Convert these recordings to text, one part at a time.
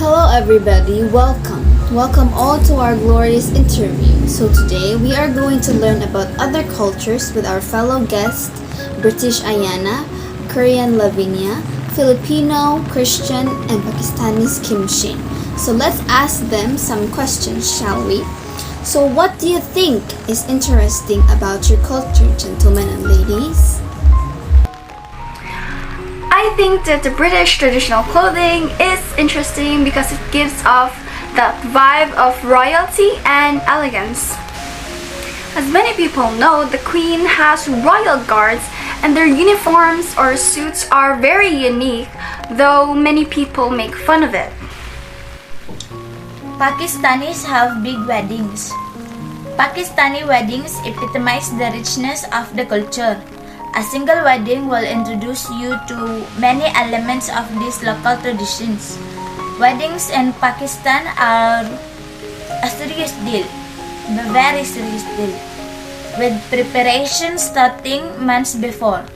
Hello, everybody. Welcome. Welcome all to our glorious interview. So, today we are going to learn about other cultures with our fellow guests British Ayana, Korean Lavinia, Filipino, Christian, and Pakistanis Kim Shin. So, let's ask them some questions, shall we? So, what do you think is interesting about your culture, gentlemen and ladies? I think that the British traditional clothing is interesting because it gives off that vibe of royalty and elegance. As many people know, the Queen has royal guards and their uniforms or suits are very unique, though many people make fun of it. Pakistanis have big weddings. Pakistani weddings epitomize the richness of the culture. A single wedding will introduce you to many elements of these local traditions. Weddings in Pakistan are a serious deal, a very serious deal, with preparation starting months before.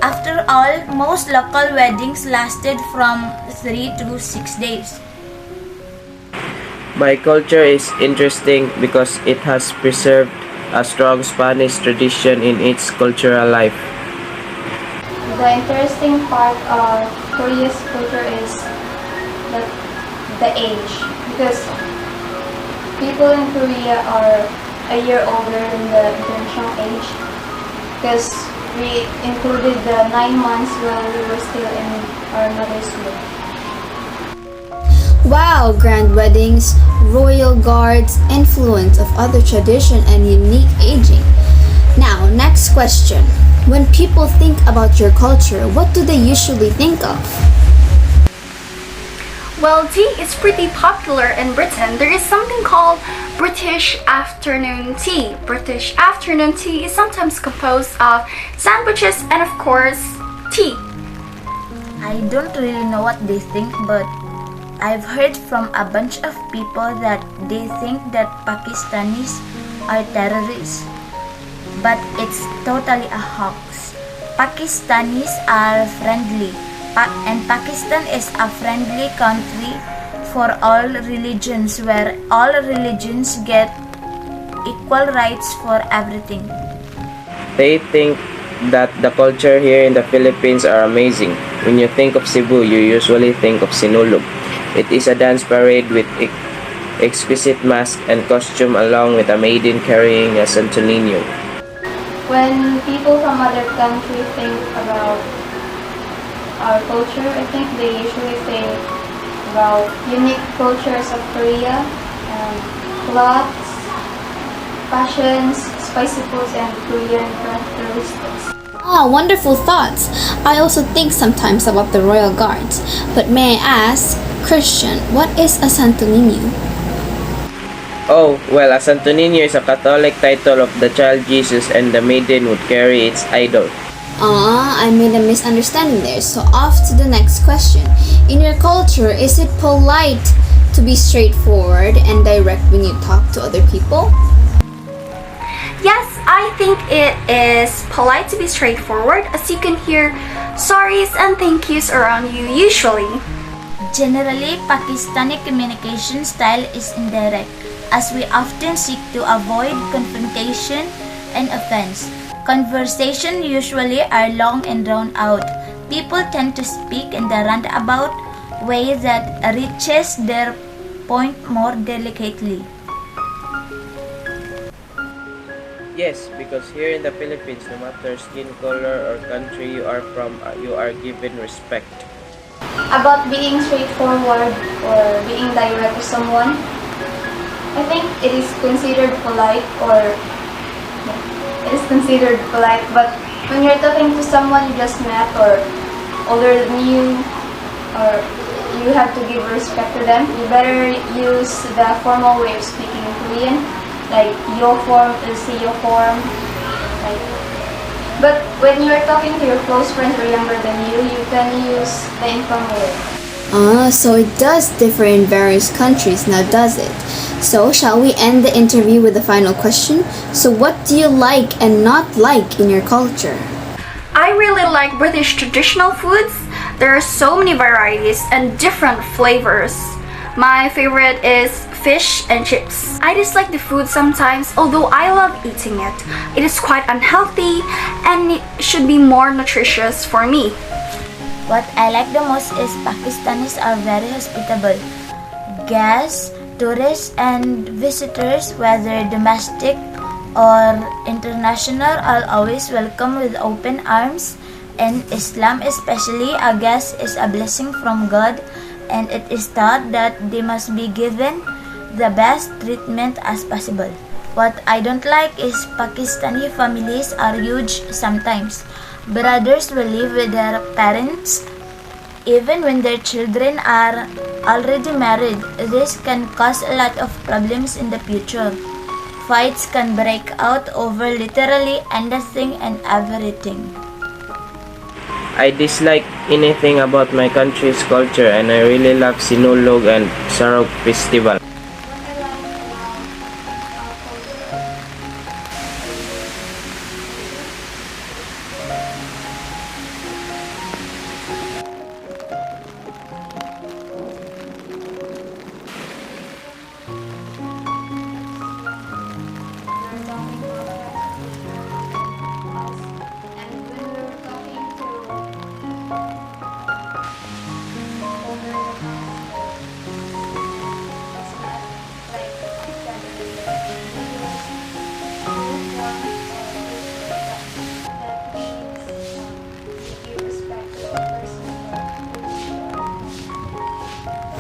After all, most local weddings lasted from 3 to 6 days. My culture is interesting because it has preserved a strong Spanish tradition in its cultural life. The interesting part of Korea's culture is the age, because people in Korea are a year older than the international age, because we included the 9 months while we were still in our mother's womb. Wow, grand weddings, royal guards, influence of other tradition, and unique aging. Now, next question. When people think about your culture, what do they usually think of? Well, tea is pretty popular in Britain. There is something called British afternoon tea. British afternoon tea is sometimes composed of sandwiches and, of course, tea. I don't really know what they think, but I've heard from a bunch of people that they think that Pakistanis are terrorists. But it's totally a hoax. Pakistanis are friendly, and Pakistan is a friendly country for all religions, where all religions get equal rights for everything. They think that the culture here in the Philippines are amazing. When you think of Cebu, you usually think of Sinulog. It is a dance parade with exquisite mask and costume along with a maiden carrying a Santo Niño. When people from other countries think about our culture, I think they usually think about unique cultures of Korea, clothes, fashions, spicy foods, and Korean characteristics. Ah, wonderful thoughts. I also think sometimes about the royal guards. But may I ask, Christian, what is a Santo Niño? Oh, well, a Santo Niño is a Catholic title of the child Jesus, and the maiden would carry its idol. I made a misunderstanding there. So off to the next question. In your culture, is it polite to be straightforward and direct when you talk to other people? Yes, I think it is polite to be straightforward, as you can hear sorries and thank yous around you usually. Generally, Pakistani communication style is indirect, as we often seek to avoid confrontation and offense. Conversation usually are long and drawn out. People tend to speak in the roundabout way that reaches their point more delicately. Yes, because here in the Philippines, no matter skin color or country you are from, you are given respect. About being straightforward or being direct to someone, I think it is considered polite, but when you're talking to someone you just met or older than you, or you have to give respect to them, you better use the formal way of speaking in Korean, like yo form, yo form. But when you're talking to your close friends or younger than you can use the informal way. So it does differ in various countries, now does it? So shall we end the interview with the final question? So what do you like and not like in your culture? I really like British traditional foods. There are so many varieties and different flavors. My favorite is fish and chips. I dislike the food sometimes, although I love eating it. It is quite unhealthy and it should be more nutritious for me. What I like the most is Pakistanis are very hospitable. Guests, tourists and visitors, whether domestic or international, are always welcome with open arms. In Islam especially, a guest is a blessing from God, and it is taught that they must be given the best treatment as possible. What I don't like is Pakistani families are huge sometimes. Brothers will live with their parents even when their children are already married. This can cause a lot of problems in the future. Fights can break out over literally anything and everything. I dislike anything about my country's culture, and I really love Sinulog and Sarog Festival.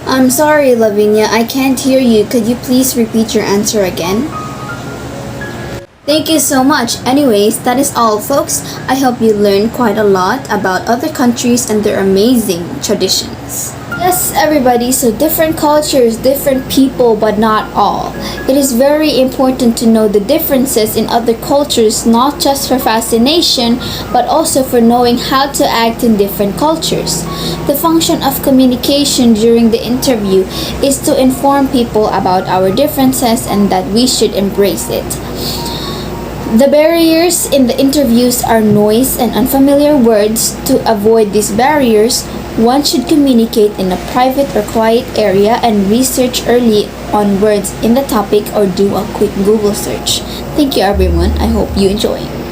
I'm sorry, Lavinia, I can't hear you. Could you please repeat your answer again? Thank you so much. Anyways, that is all, folks. I hope you learned quite a lot about other countries and their amazing traditions. Yes, everybody, so different cultures, different people, but not all. It is very important to know the differences in other cultures, not just for fascination, but also for knowing how to act in different cultures. The function of communication during the interview is to inform people about our differences and that we should embrace it. The barriers in the interviews are noise and unfamiliar words. To avoid these barriers, one should communicate in a private or quiet area and research early on words in the topic or do a quick Google search. Thank you everyone. I hope you enjoy.